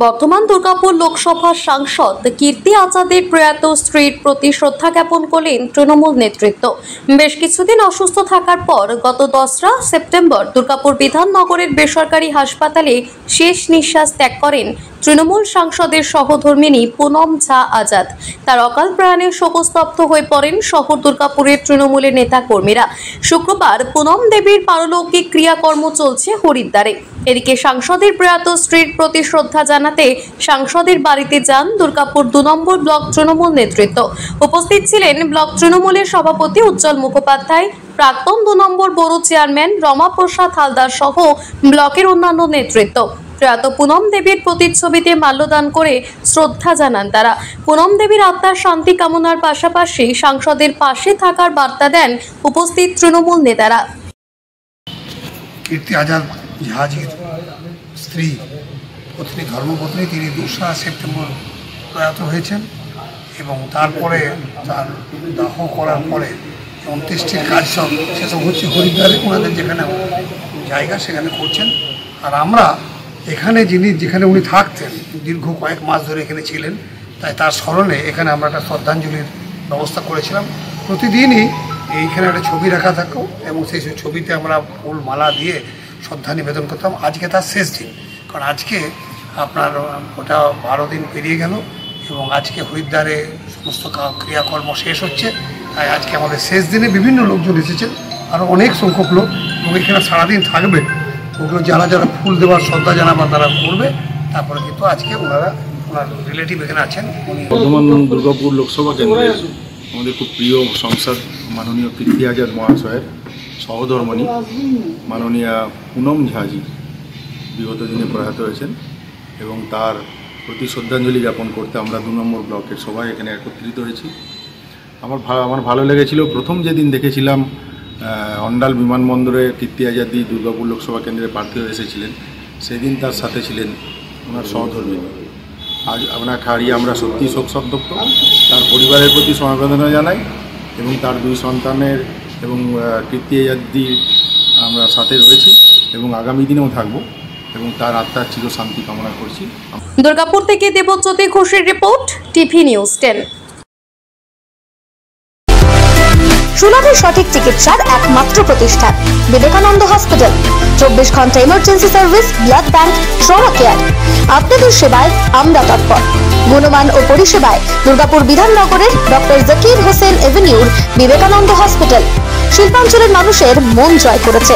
বর্তমান দুর্গাপুর লোকসভার সাংসদ কীর্তি আজাদের প্রয়াত স্ত্রীর প্রতি শ্রদ্ধা জ্ঞাপন করলেন তৃণমূল নেতৃত্ব। বেশ কিছুদিন অসুস্থ থাকার পর গত 10রা সেপ্টেম্বর দুর্গাপুর বিধাননগরের বেসরকারি হাসপাতালে শেষ নিঃশ্বাস ত্যাগ করেন তৃণমূল সাংসদের সহধর্মিনী পুনম ঝা আজাদ। তার অকাল প্রয়াণে শোকস্তব্ধ হয়ে পড়েন শহর দুর্গাপুরের তৃণমূলের নেতা কর্মীরা। শুক্রবার পুনম দেবীর পারলৌকিক ক্রিয়াকর্ম চলছে হরিদ্বারে। এদিকে সাংসদের প্রয়াত স্ত্রীর প্রতি শ্রদ্ধা জানাতে সাংসদের বাড়িতে যান দুর্গাপুর 2 নম্বর ব্লক তৃণমূল নেতৃত্ব। উপস্থিত ছিলেন ব্লক তৃণমূলের সভাপতি উজ্জ্বল মুখোপাধ্যায়, প্রাক্তন 2 নম্বর বড় চেয়ারম্যান রমাপ্রসাদ হালদার সহ ব্লকের অন্যান্য নেতৃত্ব। প্রয়াত পুনম দেবীর প্রতিচ্ছবিতে মাল্যদান করে শ্রদ্ধা জানান তারা। পুনম দেবীর আত্মার শান্তি কামনার পাশাপাশি সাংসদের পাশে থাকার বার্তা দেন উপস্থিত তৃণমূল নেতারা। কীর্তি আজাদ ঝাজির স্ত্রী পত্নী ধর্মপত্নী তিনি 2রা সেপ্টেম্বর প্রয়াত হয়েছেন এবং তারপরে তার দাহ করার পরে অন্ত্যেষ্টির কাজ সেসব হচ্ছে হরিদ্বারে, ওনাদের যেখানে জায়গা সেখানে করছেন। আর আমরা এখানে যেখানে উনি থাকতেন দীর্ঘ কয়েক মাস ধরে এখানে ছিলেন, তাই তার স্মরণে এখানে আমরা একটা শ্রদ্ধাঞ্জলির ব্যবস্থা করেছিলাম। প্রতিদিনই এইখানে একটা ছবি রাখা থাকতো এবং সেই ছবিতে আমরা ফুল মালা দিয়ে শ্রদ্ধা নিবেদন করতাম। আজকে তার শেষ দিন, কারণ আজকে আপনার ওটা 12 দিন পেরিয়ে গেল এবং আজকে হরিদ্বারে সমস্ত ক্রিয়াকর্ম শেষ হচ্ছে। তাই আজকে আমাদের শেষ দিনে বিভিন্ন লোকজন এসেছেন, আরও অনেক সংখ্যক লোক, এবং এখানে সারাদিন থাকবে। ওগুলো যারা যারা ফুল দেওয়ার শ্রদ্ধা জানাবার তারা করবে। তারপরে কিন্তু আজকে ওনার রিলেটিভ এখানে আছেন। বর্তমান দুর্গাপুর লোকসভা কেন্দ্রের আমাদের খুব প্রিয় সংসদ মাননীয় কীর্তি আজাদ মহাশয়ের সহধর্মিণী মাননীয়া পুনম ঝাজি বিগত দিনে প্রয়াত হয়েছেন এবং তার প্রতি শ্রদ্ধাঞ্জলি জ্ঞাপন করতে আমরা 2 নম্বর ব্লকের সবাই এখানে একত্রিত হয়েছি। আমার ভালো লেগেছিল, প্রথম যেদিন দেখেছিলাম অন্ডাল বিমানবন্দরে কীর্তি আজাদি দুর্গাপুর লোকসভা কেন্দ্রে প্রার্থী হয়ে এসেছিলেন, সেদিন তার সাথে ছিলেন ওনার সহধর্মিণী। আজ আপনাকে হারিয়ে আমরা সত্যি শোক সন্তপ্ত। তার পরিবারের প্রতি সমবেদনা জানাই এবং তার 2 সন্তানের এবং কীর্তি আজাদি আমরা সাথে রয়েছি এবং আগামী দিনেও থাকবো এবং তার আত্মার চিরশান্তি কামনা করছি। দুর্গাপুর থেকে দেবজ্যোতি ঘোষের রিপোর্ট, টিভি নিউজ 10। সুলভে সঠিক চিকিৎসার একমাত্র প্রতিষ্ঠান বিবেকানন্দ হসপিটাল। 24 ঘন্টা emergency service, blood bank, trauma care. আপনাদের সেবায় আমরা তৎপর। গুণমান ও পরিষেবায় দুর্গাপুর বিধাননগরের ডক্টর জাকির হোসেন এভিনিউর বিবেকানন্দ হসপিটাল শিল্পাঞ্চলের মানুষের মন জয় করেছে।